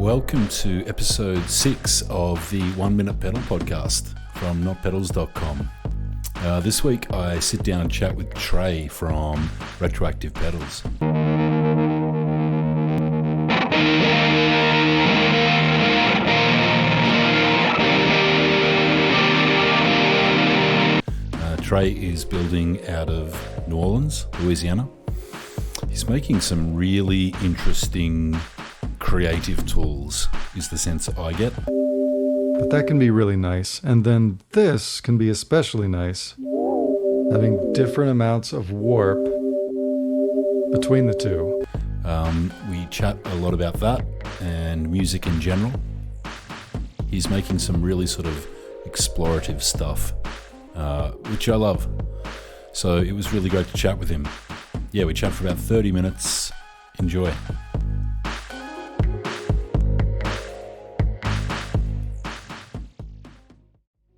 Welcome to episode 6 of the 1 Minute Pedal podcast from NotPedals.com. This week I sit down and chat with Trey from Retroactive Pedals. Trey is building out of New Orleans, Louisiana. He's making some really interesting creative tools, is the sense I get. But that can be really nice. And then this can be especially nice, having different amounts of warp between the two. We chat a lot about that and music in general. He's making some really sort of explorative stuff, which I love. So it was really great to chat with him. Yeah, we chat for about 30 minutes. Enjoy.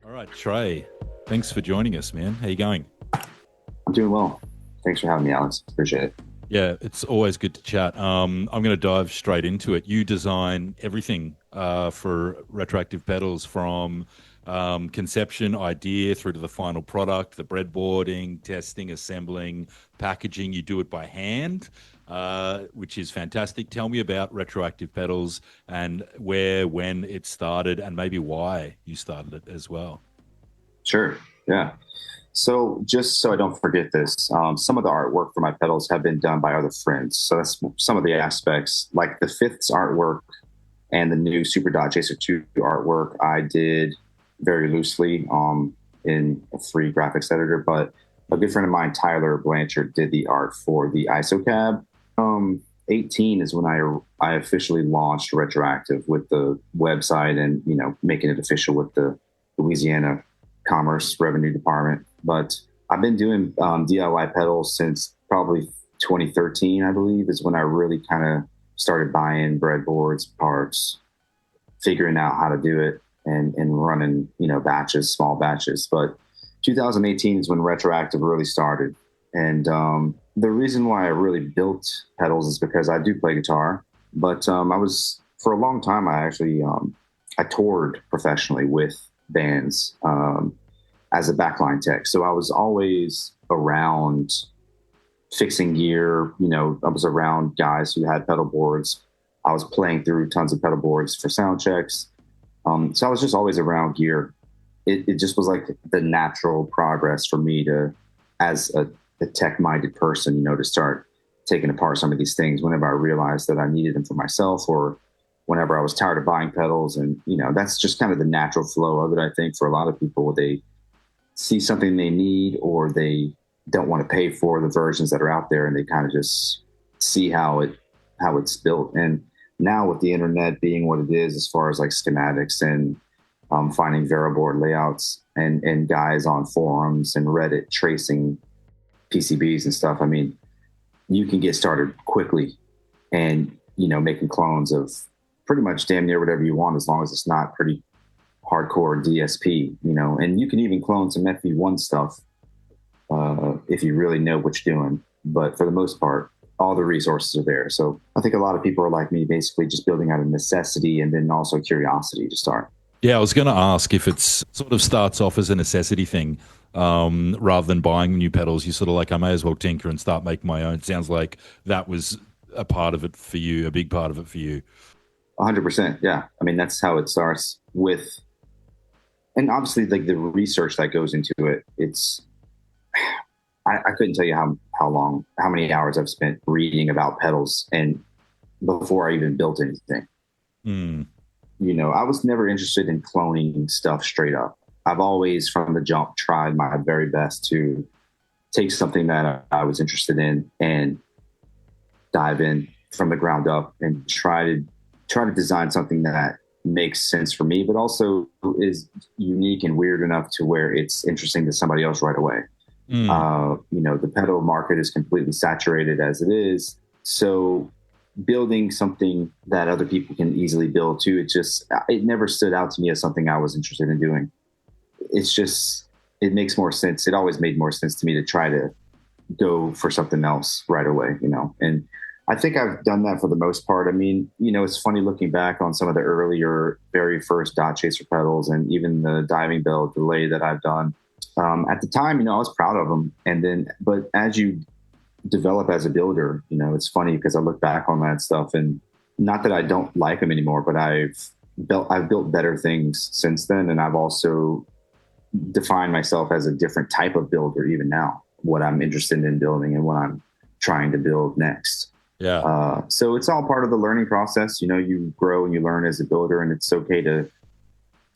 All right, Trey, thanks for joining us, man. How you going? I'm doing well. Thanks for having me, Alex. Appreciate it. Yeah, it's always good to chat. I'm going to dive straight into it. You design everything for Retroactive Pedals, from conception, idea, through to the final product, the breadboarding, testing, assembling, packaging. You do it by hand, which is fantastic. Tell me about Retroactive Pedals and where, when it started, and maybe why you started it as well. Sure. Yeah. So just so I don't forget this, some of the artwork for my pedals have been done by other friends. So that's some of the aspects, like the Fifth's artwork and the new Super Dot Chaser 2 artwork I did very loosely in a free graphics editor. But a good friend of mine, Tyler Blanchard, did the art for the ISOCAB. 18 is when I officially launched Retroactive with the website and, making it official with the Louisiana Commerce Revenue Department. But I've been doing DIY pedals since probably 2013, I believe, is when I really kind of started buying breadboards, parts, figuring out how to do it and running, small batches. But 2018 is when Retroactive really started. And the reason why I really built pedals is because I do play guitar. But for a long time, I actually, I toured professionally with bands as a backline tech. So I was always around fixing gear. I was around guys who had pedal boards. I was playing through tons of pedal boards for sound checks. So I was just always around gear. It just was like the natural progress for me to, as a tech-minded person, to start taking apart some of these things whenever I realized that I needed them for myself, or whenever I was tired of buying pedals. And, that's just kind of the natural flow of it. I think for a lot of people, they see something they need, or they don't want to pay for the versions that are out there, and they kind of just see how it's built. And now with the internet being what it is, as far as like schematics and finding variable layouts and guys on forums and Reddit tracing PCBs and stuff, I mean, you can get started quickly and, making clones of pretty much damn near whatever you want, as long as it's not pretty hardcore DSP, and you can even clone some FV1 stuff if you really know what you're doing. But for the most part, all the resources are there. So I think a lot of people are like me, basically just building out of necessity and then also curiosity to start. Yeah, I was going to ask if it's sort of starts off as a necessity thing rather than buying new pedals. You sort of like, I may as well tinker and start making my own. It sounds like that was a part of it for you, a big part of it for you. 100%. Yeah. I mean, that's how it starts with, and obviously like the research that goes into it. It's, I couldn't tell you how many hours I've spent reading about pedals and before I even built anything. I was never interested in cloning stuff straight up. I've always from the jump tried my very best to take something that I was interested in and dive in from the ground up and try to design something that makes sense for me, but also is unique and weird enough to where it's interesting to somebody else right away. The pedal market is completely saturated as it is. So building something that other people can easily build too, it never stood out to me as something I was interested in doing. It makes more sense. It always made more sense to me to try to go for something else right away, and I think I've done that for the most part. I mean, it's funny looking back on some of the earlier, very first dot chaser pedals and even the diving bell delay that I've done. At the time, I was proud of them. And then, but as you develop as a builder, it's funny because I look back on that stuff, and not that I don't like them anymore, but I've built better things since then. And I've also defined myself as a different type of builder even now, what I'm interested in building and what I'm trying to build next. Yeah. So it's all part of the learning process. You grow and you learn as a builder, and it's okay to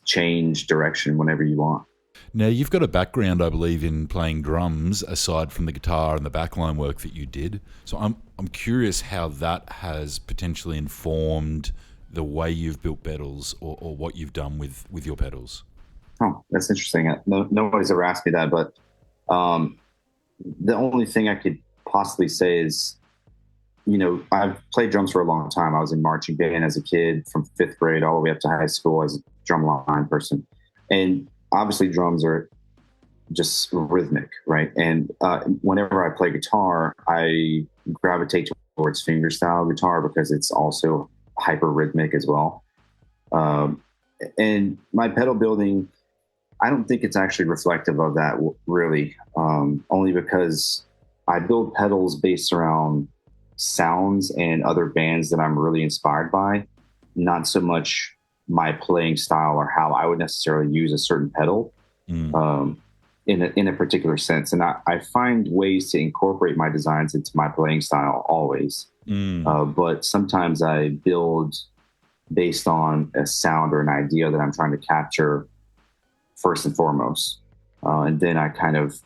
change direction whenever you want. Now, you've got a background, I believe, in playing drums aside from the guitar and the backline work that you did. So I'm curious how that has potentially informed the way you've built pedals, or what you've done with your pedals. Oh, that's interesting. Nobody's ever asked me that, but the only thing I could possibly say is, I've played drums for a long time. I was in marching band as a kid from fifth grade all the way up to high school as a drumline person. And obviously drums are just rhythmic, right? And whenever I play guitar, I gravitate towards fingerstyle guitar because it's also hyper rhythmic as well. And my pedal building, I don't think it's actually reflective of that really, only because I build pedals based around sounds and other bands that I'm really inspired by, not so much my playing style or how I would necessarily use a certain pedal in a particular sense. And I find ways to incorporate my designs into my playing style always. But sometimes I build based on a sound or an idea that I'm trying to capture first and foremost. And then I kind of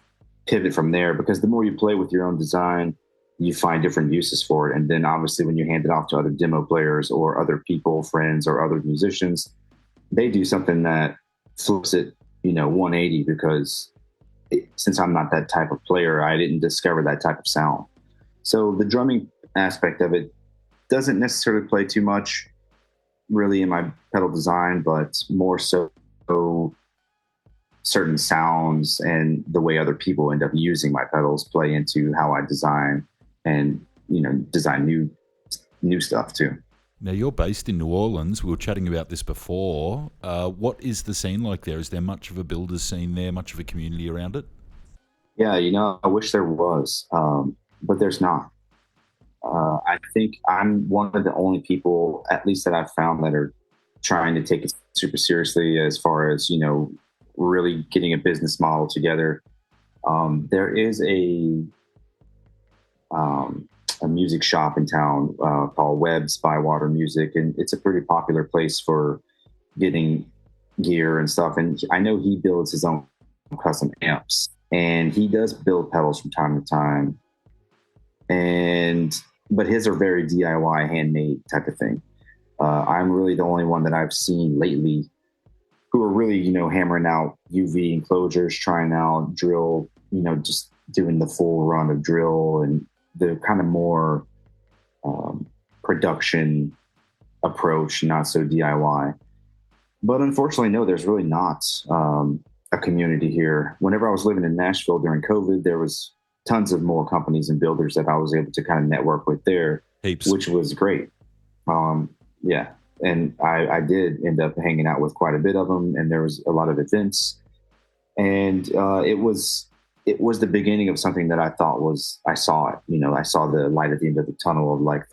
pivot from there, because the more you play with your own design, you find different uses for it. And then obviously when you hand it off to other demo players or other people, friends or other musicians, they do something that flips it, 180, because since I'm not that type of player, I didn't discover that type of sound. So the drumming aspect of it doesn't necessarily play too much really in my pedal design, but more so certain sounds and the way other people end up using my pedals play into how I design and, design new stuff too. Now, you're based in New Orleans. We were chatting about this before. What is the scene like there? Is there much of a builders scene there, much of a community around it? Yeah, I wish there was, but there's not. I think I'm one of the only people, at least that I've found, that are trying to take it super seriously as far as, really getting a business model together. There is a music shop in town called Webb's Bywater Music, and it's a pretty popular place for getting gear and stuff. And I know he builds his own custom amps, and he does build pedals from time to time. But his are very DIY, handmade type of thing. I'm really the only one that I've seen lately who are really, hammering out UV enclosures, trying out drill, just doing the full run of drill and the kind of more production approach, not so DIY. But unfortunately, no, there's really not a community here. Whenever I was living in Nashville during COVID, there was tons of more companies and builders that I was able to kind of network with there, Heaps. which was great. Yeah. And I did end up hanging out with quite a bit of them, and there was a lot of events. And it was the beginning of something that I thought I saw it. I saw the light at the end of the tunnel of like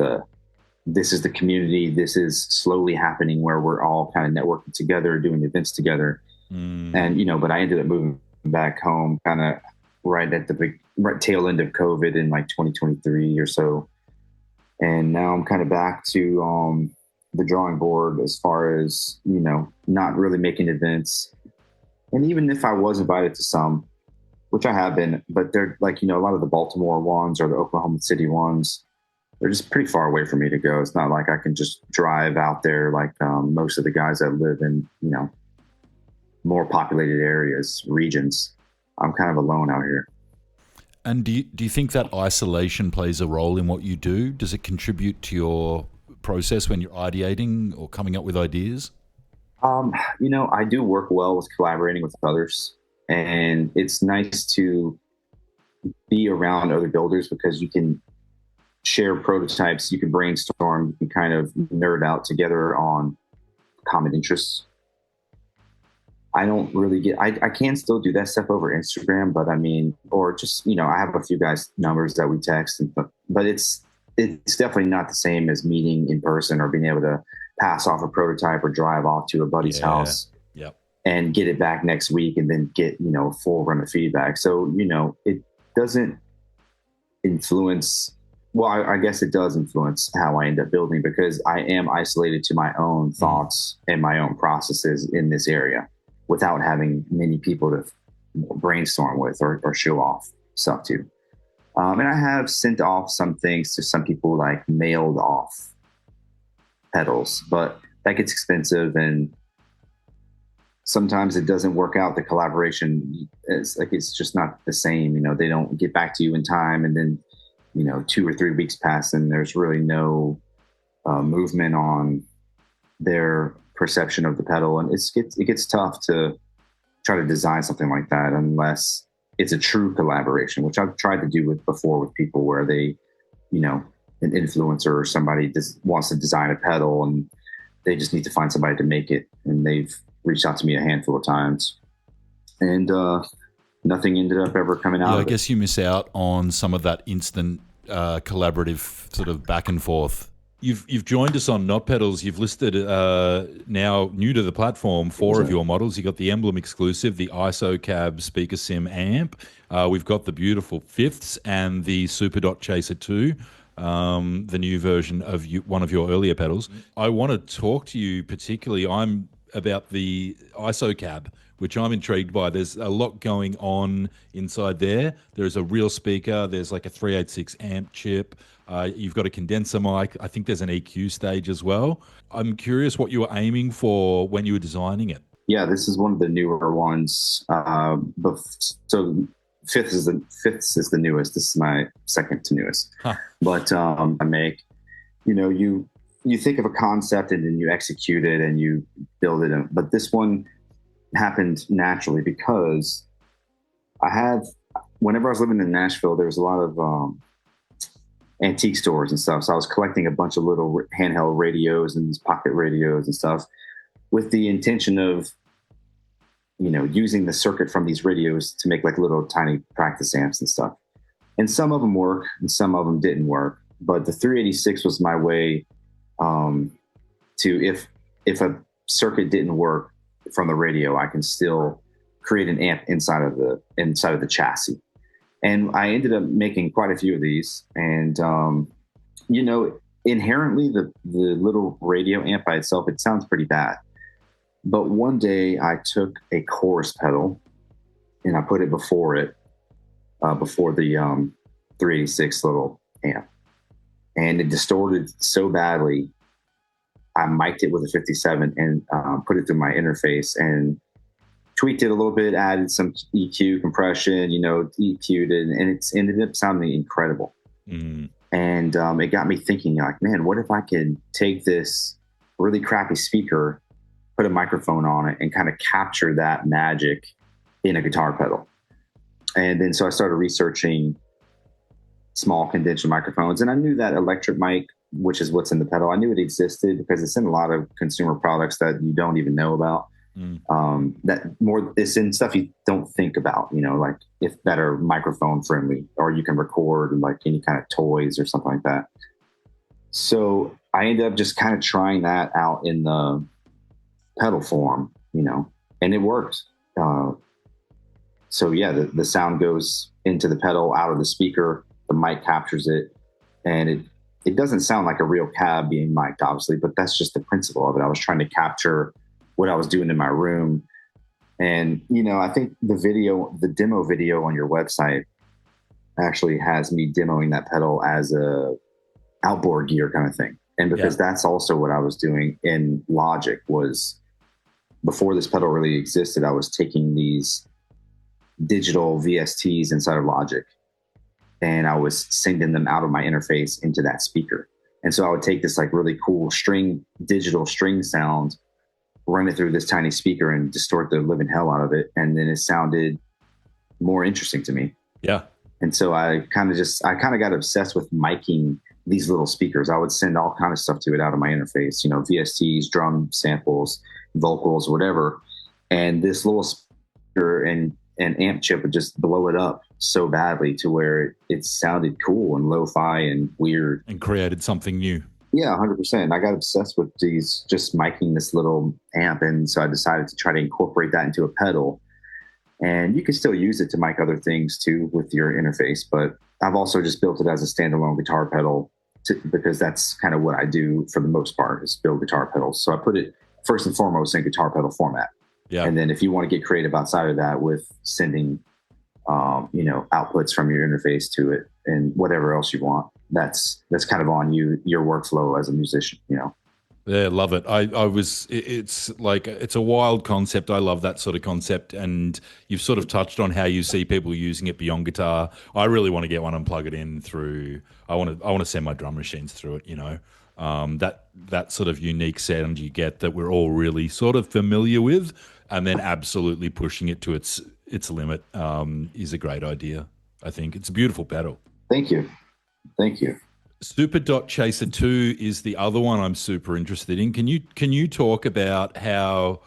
this is the community. This is slowly happening where we're all kind of networking together, doing events together. And, but I ended up moving back home kind of right at the right tail end of COVID in like 2023 or so. And now I'm kind of back to the drawing board as far as, not really making events. And even if I was invited to some, which I have been, but they're like, a lot of the Baltimore ones or the Oklahoma City ones, they're just pretty far away for me to go. It's not like I can just drive out there like most of the guys that live in, more populated areas, regions. I'm kind of alone out here. And do you think that isolation plays a role in what you do? Does it contribute to your process when you're ideating or coming up with ideas? I do work well with collaborating with others, and it's nice to be around other builders because you can share prototypes. You can brainstorm. You can kind of nerd out together on common interests. I don't really get. I can still do that stuff over Instagram, but I mean, or just I have a few guys' numbers that we text, but it's definitely not the same as meeting in person or being able to pass off a prototype or drive off to a buddy's house. Yep. And get it back next week and then get, full run of feedback. So, it doesn't influence, well, I guess it does influence how I end up building because I am isolated to my own thoughts and my own processes in this area without having many people to brainstorm with or show off stuff to. And I have sent off some things to some people, like mailed off pedals, but that gets expensive and sometimes it doesn't work out. The collaboration is it's just not the same. They don't get back to you in time. And then, 2 or 3 weeks pass and there's really no movement on their perception of the pedal. And it gets tough to try to design something like that unless it's a true collaboration, which I've tried to do before with people where they, an influencer or somebody just wants to design a pedal and they just need to find somebody to make it. And they've reached out to me a handful of times and nothing ended up ever coming out. I guess you miss out on some of that instant collaborative sort of back and forth. You've joined us on NotPedals. You've listed now new to the platform 4 of your models. You got the Emblem exclusive, the ISO Cab Speaker Sim amp. We've got the beautiful Fifths and the Super Dot Chaser 2. The new version of one of your earlier pedals. I want to talk to you particularly about the ISO cab, which I'm intrigued by. There's a lot going on inside there. There's a real speaker. There's like a 386 amp chip. You've got a condenser mic. I think there's an EQ stage as well. I'm curious what you were aiming for when you were designing it. Yeah, this is one of the newer ones. So Fifths is the newest. This is my second to newest. Huh. But I make, you think of a concept and then you execute it and you build it. But this one happened naturally because whenever I was living in Nashville, there was a lot of antique stores and stuff. So I was collecting a bunch of little handheld radios and pocket radios and stuff with the intention of, using the circuit from these radios to make like little tiny practice amps and stuff. And some of them work and some of them didn't work. But the 386 was my way to, if a circuit didn't work from the radio, I can still create an amp inside of the chassis. And I ended up making quite a few of these. And, inherently the little radio amp by itself, it sounds pretty bad. But one day I took a chorus pedal and I put it before the 386 little amp. And it distorted so badly, I mic'd it with a 57 and put it through my interface and tweaked it a little bit, added some EQ compression, EQ'd it, and it ended up sounding incredible. Mm. And it got me thinking, like, man, what if I could take this really crappy speaker, put a microphone on it, and kind of capture that magic in a guitar pedal? And then so I started researching small condenser microphones, and I knew that electric mic, which is what's in the pedal, I knew it existed because it's in a lot of consumer products that you don't even know about. It's in stuff you don't think about, like if that are microphone friendly, or you can record like any kind of toys or something like that. So I ended up just kind of trying that out in the pedal form, and it worked. So yeah, the sound goes into the pedal out of the speaker, the mic captures it, and it doesn't sound like a real cab being mic'd, obviously, but that's just the principle of it. I was trying to capture what I was doing in my room. And, I think the demo video on your website actually has me demoing that pedal as a outboard gear kind of thing. And because that's also what I was doing in Logic, was before this pedal really existed, I was taking these digital VSTs inside of Logic and I was sending them out of my interface into that speaker. And so I would take this like really cool digital string sound, run it through this tiny speaker and distort the living hell out of it. And then it sounded more interesting to me. Yeah. And so I kind of got obsessed with miking these little speakers. I would send all kind of stuff to it out of my interface, VSTs, drum samples, vocals, whatever. And this little speaker and amp chip would just blow it up so badly to where it sounded cool and lo-fi and weird. And created something new. Yeah, 100%. I got obsessed with these, just miking this little amp. And so I decided to try to incorporate that into a pedal. And you can still use it to mic other things too with your interface. But I've also just built it as a standalone guitar pedal because that's kind of what I do for the most part, is build guitar pedals. So I put it first and foremost in guitar pedal format. Yeah. And then if you want to get creative outside of that with sending, outputs from your interface to it and whatever else you want, that's kind of on you, your workflow as a musician, Yeah, love it. It's like, it's a wild concept. I love that sort of concept. And you've sort of touched on how you see people using it beyond guitar. I really want to get one and plug it in through, I want to send my drum machines through it, that sort of unique sound you get that we're all really sort of familiar with, and then absolutely pushing it to its limit is a great idea. I think it's a beautiful pedal. Thank you. Super Dot Chaser 2 is the other one I'm super interested in. Can you talk about how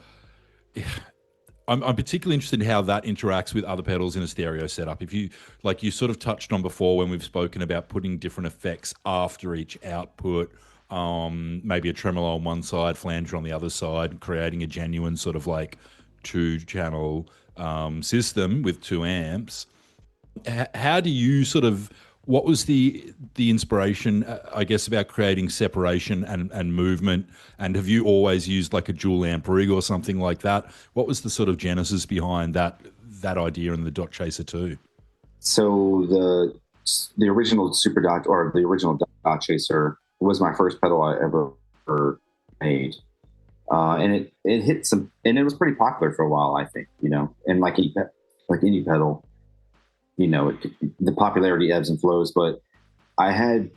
I'm particularly interested in how that interacts with other pedals in a stereo setup? If you sort of touched on before when we've spoken about putting different effects after each output, maybe a tremolo on one side, flanger on the other side, creating a genuine sort of like 2-channel system with 2 amps. How do you sort of, what was the inspiration, I guess, about creating separation and movement? And have you always used like a dual amp rig or something like that? What was the sort of genesis behind that idea in the Dot Chaser 2? So the original Super Dot, or the original Dot Chaser, was my first pedal I ever made. And it hit some, and it was pretty popular for a while, I think, and like any pedal, the popularity ebbs and flows. But I had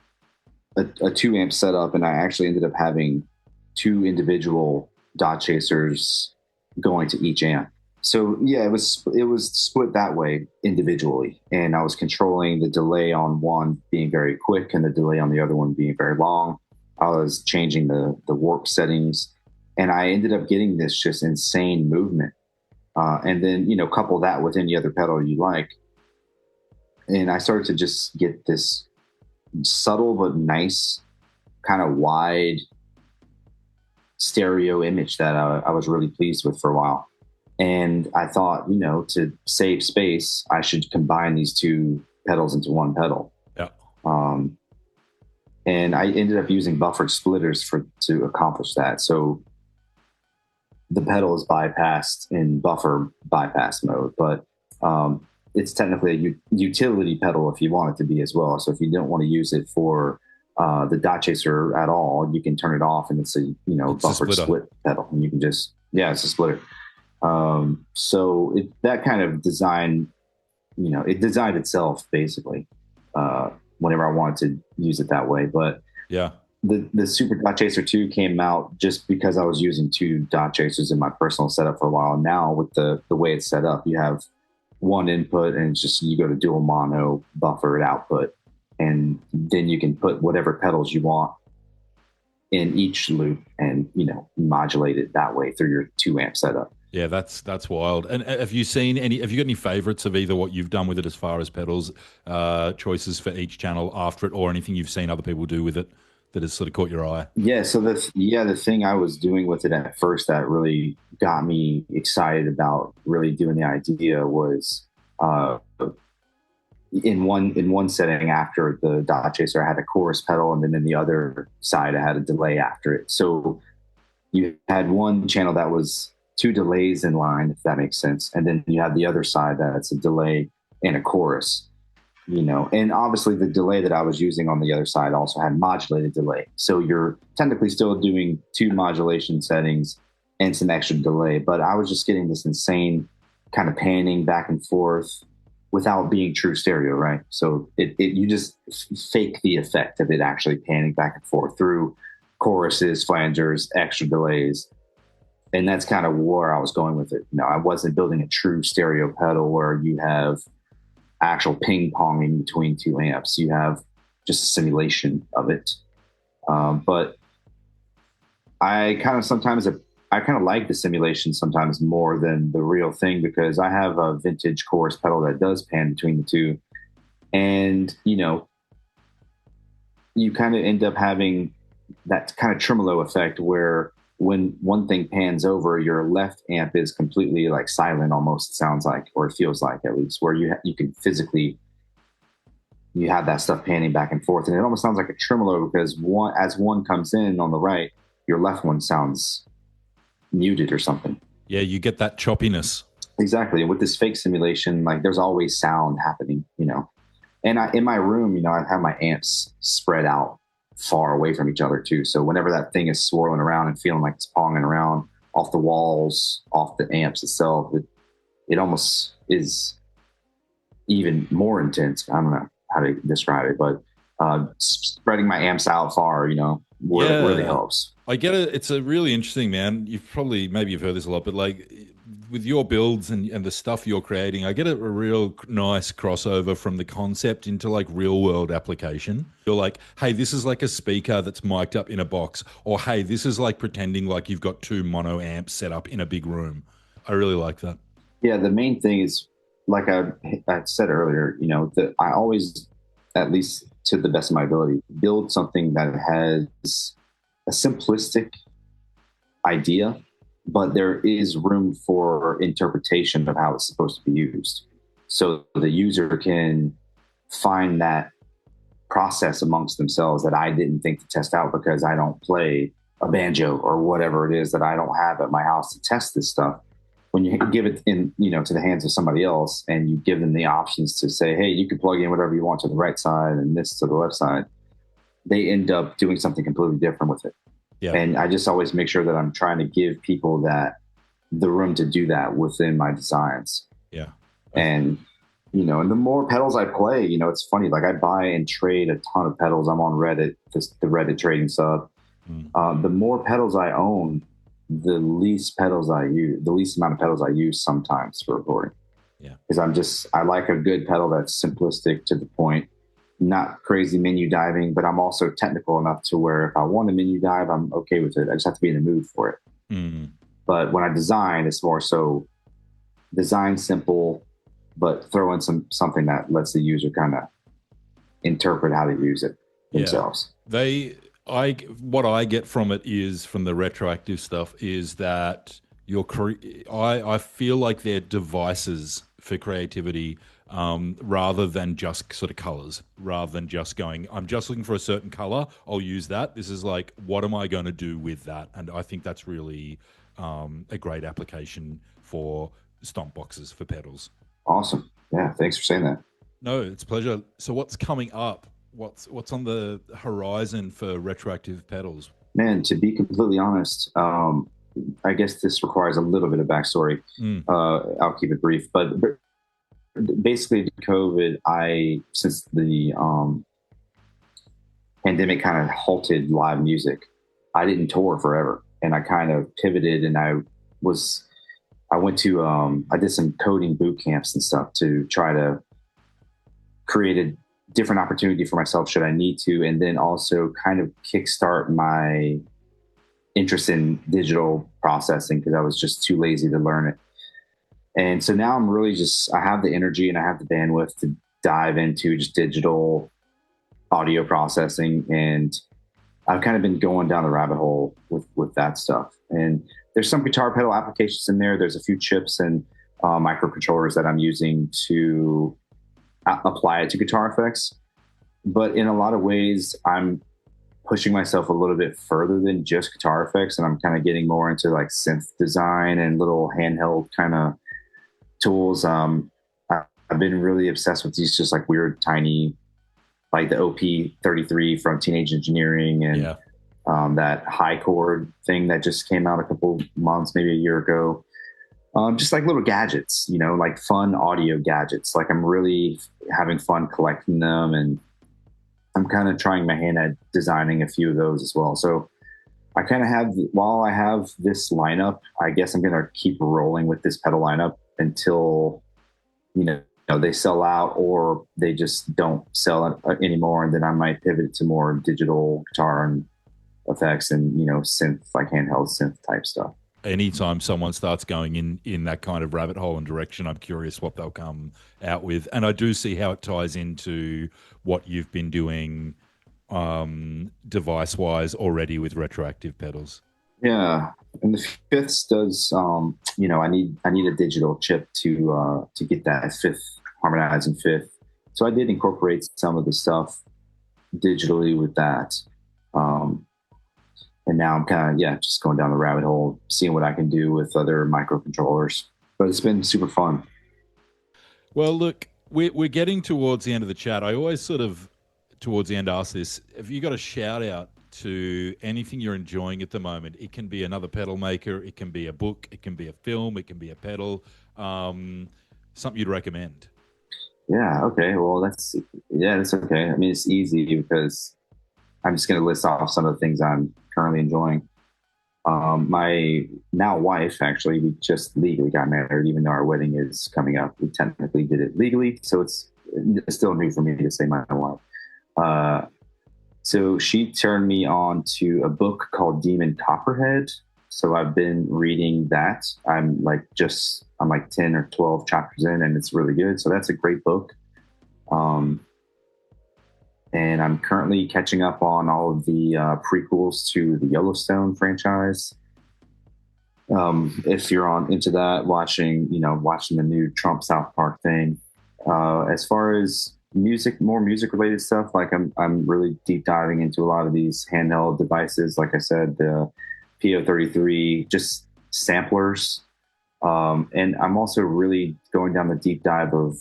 a 2 amp setup, and I actually ended up having 2 individual Dot Chasers going to each amp. So yeah, it was split that way individually, and I was controlling the delay on one being very quick and the delay on the other one being very long. I was changing the warp settings, and I ended up getting this just insane movement. And then, couple that with any other pedal you like. And I started to just get this subtle but nice, kind of wide stereo image that I was really pleased with for a while. And I thought, to save space, I should combine these 2 pedals into one pedal. Yeah. And I ended up using buffered splitters to accomplish that. So the pedal is bypassed in buffer bypass mode, but it's technically a utility pedal if you want it to be as well. So if you don't want to use it for the Dot Chaser at all, you can turn it off, and it's a buffered split pedal, and you can just it's a splitter. So that kind of design, it designed itself basically whenever I wanted to use it that way. But yeah, the Super Dot Chaser 2 came out just because I was using 2 Dot Chasers in my personal setup for a while. Now with the way it's set up, you have one input, and it's just, you go to dual mono buffered output, and then you can put whatever pedals you want in each loop and, modulate it that way through your 2 amp setup. Yeah, that's wild. And have you got any favorites of either what you've done with it as far as pedals, choices for each channel after it, or anything you've seen other people do with it that has sort of caught your eye? Yeah. So the thing I was doing with it at first that really got me excited about really doing the idea was, in one setting after the Dot Chaser, I had a chorus pedal, and then in the other side, I had a delay after it. So you had one channel that was 2 delays in line, if that makes sense. And then you have the other side that's a delay and a chorus, and obviously the delay that I was using on the other side also had modulated delay. So you're technically still doing 2 modulation settings and some extra delay, but I was just getting this insane kind of panning back and forth without being true stereo, right? So you just fake the effect of it actually panning back and forth through choruses, flangers, extra delays. And that's kind of where I was going with it. I wasn't building a true stereo pedal where you have actual ping ponging between 2 amps. You have just a simulation of it. But I kind of like the simulation sometimes more than the real thing, because I have a vintage chorus pedal that does pan between the two. And, you kind of end up having that kind of tremolo effect where when one thing pans over, your left amp is completely like silent, almost, it sounds like, or it feels like, at least, where you can physically, you have that stuff panning back and forth. And it almost sounds like a tremolo, because as one comes in on the right, your left one sounds muted or something. Yeah, you get that choppiness. Exactly. And with this fake simulation, like, there's always sound happening, And in my room, I have my amps spread out far away from each other too. So whenever that thing is swirling around and feeling like it's ponging around off the walls, off the amps itself, it almost is even more intense. I don't know how to describe it, but spreading my amps out far, really helps. I get it. It's a really interesting, man. Maybe you've heard this a lot, but like with your builds and the stuff you're creating, I get a real nice crossover from the concept into like real world application. You're like, hey, this is like a speaker that's mic'd up in a box, or hey, this is like pretending like you've got 2 mono amps set up in a big room. I really like that. Yeah, the main thing is, like I said earlier, that I always, at least to the best of my ability, build something that has a simplistic idea, but there is room for interpretation of how it's supposed to be used. So the user can find that process amongst themselves that I didn't think to test out, because I don't play a banjo or whatever it is that I don't have at my house to test this stuff. When you give it in, to the hands of somebody else, and you give them the options to say, hey, you can plug in whatever you want to the right side and this to the left side, they end up doing something completely different with it. Yeah. And I just always make sure that I'm trying to give people the room to do that within my designs. Yeah. And, and the more pedals I play, it's funny, like I buy and trade a ton of pedals. I'm on Reddit, the Reddit trading sub. The more pedals I own, the least amount of pedals I use sometimes for recording. Yeah. Because I like a good pedal that's simplistic, to the point, not crazy menu diving, but I'm also technical enough to where if I want a menu dive, I'm okay with it. I just have to be in the mood for it. But when I design, it's more so design simple, but throw in something that lets the user kind of interpret how to use it themselves. What I get from it is, from the retroactive stuff, is that I feel like they're devices for creativity, rather than just sort of colors, rather than just going, I'm just looking for a certain color, I'll use that. This is like, what am I going to do with that? And I think that's really a great application for stomp boxes for pedals. Awesome. Yeah, thanks for saying that. No, it's a pleasure. So what's coming up? What's on the horizon for Retroactive Pedals? Man, to be completely honest, I guess this requires a little bit of backstory. I'll keep it brief, but basically COVID, since the pandemic kind of halted live music, I didn't tour forever, and I kind of pivoted, and I did some coding boot camps and stuff to try to create a different opportunity for myself should I need to, and then also kind of kickstart my interest in digital processing, because I was just too lazy to learn it. And so now I'm really I have the energy and I have the bandwidth to dive into just digital audio processing, and I've kind of been going down the rabbit hole with that stuff. And there's some guitar pedal applications in there. There's a few chips and microcontrollers that I'm using to apply it to guitar effects. But in a lot of ways, I'm pushing myself a little bit further than just guitar effects. And I'm kind of getting more into like synth design and little handheld kind of tools. I've been really obsessed with these just like weird, tiny, like the OP33 from Teenage Engineering, and that high chord thing that just came out a couple months, maybe a year ago. Just like little gadgets, like fun audio gadgets. Like I'm really having fun collecting them, and I'm kind of trying my hand at designing a few of those as well. So I kind of while I have this lineup, I guess I'm going to keep rolling with this pedal lineup until, know, they sell out or they just don't sell anymore. And then I might pivot to more digital guitar and effects and, you know, synth, like handheld synth type stuff. Anytime someone starts going in that kind of rabbit hole and direction, I'm curious what they'll come out with. And I do see how it ties into what you've been doing device wise already with retroactive pedals. Yeah, and the fifths does. You know, I need a digital chip to get that fifth harmonizing fifth. So I did incorporate some of the stuff digitally with that. Um, and now I'm kind of just going down the rabbit hole, seeing what I can do with other microcontrollers. But it's been super fun. Well, look, we're getting towards the end of the chat. I always sort of towards the end ask this: have you got a shout out to anything you're enjoying at the moment? It can be another pedal maker, it can be a book, it can be a film, it can be a pedal. Something you'd recommend? Yeah. Okay. Well, that's okay. I mean, it's easy because I'm just going to list off some of the things I'm currently enjoying. My now wife, actually, we just legally got married, even though our wedding is coming up. We technically did it legally, so it's still new for me to say my wife. So she turned me on to a book called Demon Copperhead. So I've been reading that. I'm like 10 or 12 chapters in, and it's really good. So that's a great book. And I'm currently catching up on all of the prequels to the Yellowstone franchise. If you're into that, watching the new Trump South Park thing. As far as more music related stuff, like I'm really deep diving into a lot of these handheld devices. Like I said, the PO33, just samplers. And I'm also really going down the deep dive of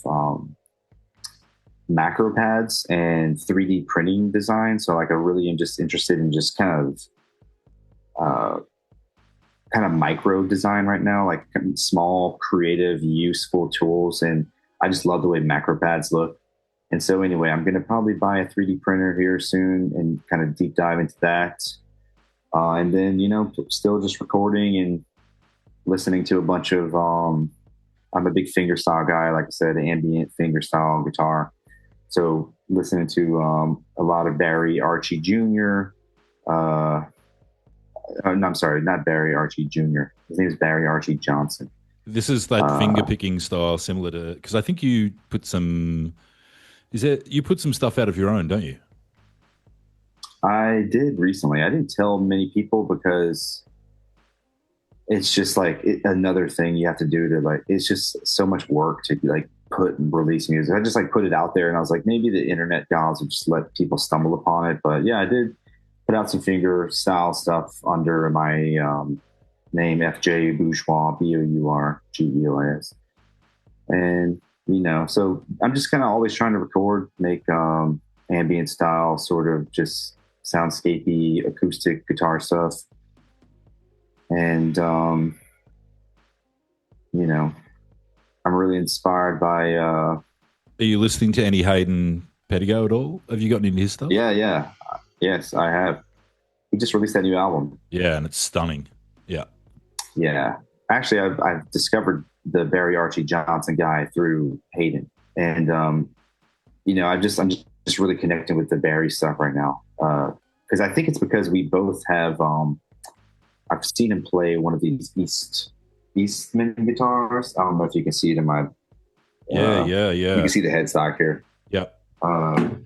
macro pads and 3D printing design. So like I really am just interested in just kind of micro design right now, like small, creative, useful tools. And I just love the way macro pads look. And so anyway, I'm going to probably buy a 3D printer here soon and kind of deep dive into that. And then, still just recording and listening to a bunch of, I'm a big fingerstyle guy, like I said, ambient fingerstyle guitar. So listening to a lot of Barry Archie Jr. No, I'm sorry, not Barry Archie Jr. His name is Barry Archie Johnson. This is that finger picking style, similar to, because I think you put some stuff out of your own, don't you? I did recently. I didn't tell many people because it's just like another thing you have to do to it's just so much work to put and release music. I just put it out there, and I was like, maybe the internet gods would just let people stumble upon it. But yeah, I did put out some finger style stuff under my name, FJ Bourgeois, Bourgeois. And, so I'm just kind of always trying to record, make ambient style, sort of just soundscapey, acoustic guitar stuff. And, I'm really inspired by... Are you listening to any Hayden Pettigo at all? Have you gotten into his stuff? Yeah. Yes, I have. He just released that new album. Yeah, and it's stunning. Yeah. Yeah. Actually, I've discovered the Barry Archie Johnson guy through Hayden. And, I'm just really connecting with the Barry stuff right now. Because I think it's because we both have... I've seen him play one of these Eastman guitars. I don't know if you can see it in my... Yeah. You can see the headstock here. Yeah.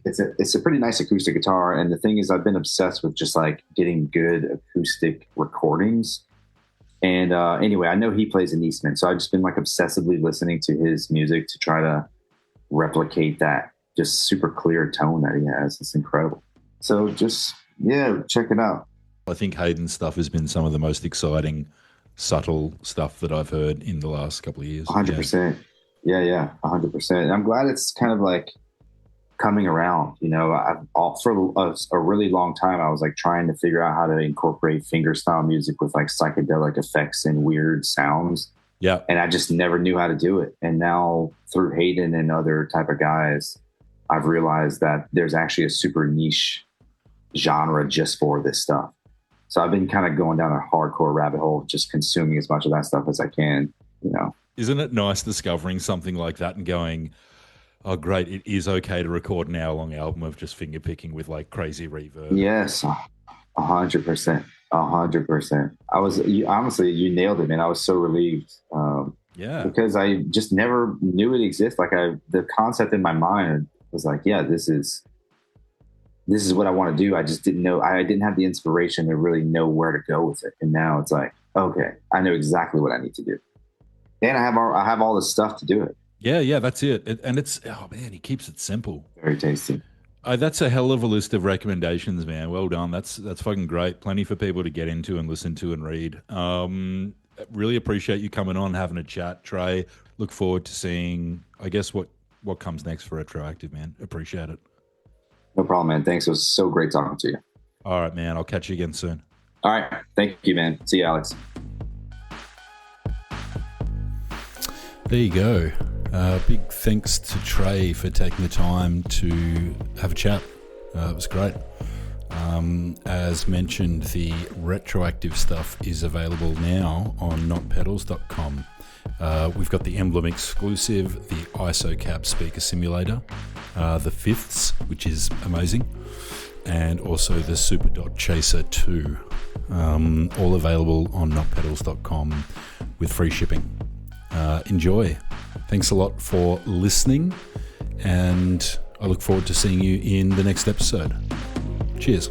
It's a pretty nice acoustic guitar. And the thing is, I've been obsessed with just getting good acoustic recordings. And anyway, I know he plays an Eastman, so I've just been obsessively listening to his music to try to replicate that just super clear tone that he has. It's incredible. So just, check it out. I think Hayden's stuff has been some of the most exciting, subtle stuff that I've heard in the last couple of years. 100%. Yeah, 100%. I'm glad it's kind of coming around. For a really long time, I was trying to figure out how to incorporate fingerstyle music with psychedelic effects and weird sounds. Yeah. And I just never knew how to do it. And now through Hayden and other type of guys, I've realized that there's actually a super niche genre just for this stuff. So I've been kind of going down a hardcore rabbit hole, just consuming as much of that stuff as I can, Isn't it nice discovering something like that and going, Oh, great. It is okay to record an hour-long album of just finger picking with like crazy reverb. Yes, 100%. 100%. Honestly, you nailed it, man. I was so relieved. Yeah. Because I just never knew it existed. The concept in my mind was like, yeah, this is what I want to do. I just didn't know. I didn't have the inspiration to really know where to go with it. And now it's like, okay, I know exactly what I need to do, and I have all the stuff to do it. Yeah, that's it. And it's, oh man, he keeps it simple. Very tasty. That's a hell of a list of recommendations, man. Well done. That's fucking great. Plenty for people to get into and listen to and read. Really appreciate you coming on, having a chat, Trey. Look forward to seeing, I guess, what comes next for Retroactive, man. Appreciate it. No problem, man. Thanks. It was so great talking to you. All right, man. I'll catch you again soon. All right. Thank you, man. See you, Alex. There you go. Big thanks to Trey for taking the time to have a chat. It was great. As mentioned, the retroactive stuff is available now on NotPedals.com. We've got the Emblem exclusive, the ISO cab speaker simulator, the fifths, which is amazing, and also the Super Dot Chaser 2, all available on NotPedals.com with free shipping. Enjoy. Thanks a lot for listening, and I look forward to seeing you in the next episode. Cheers.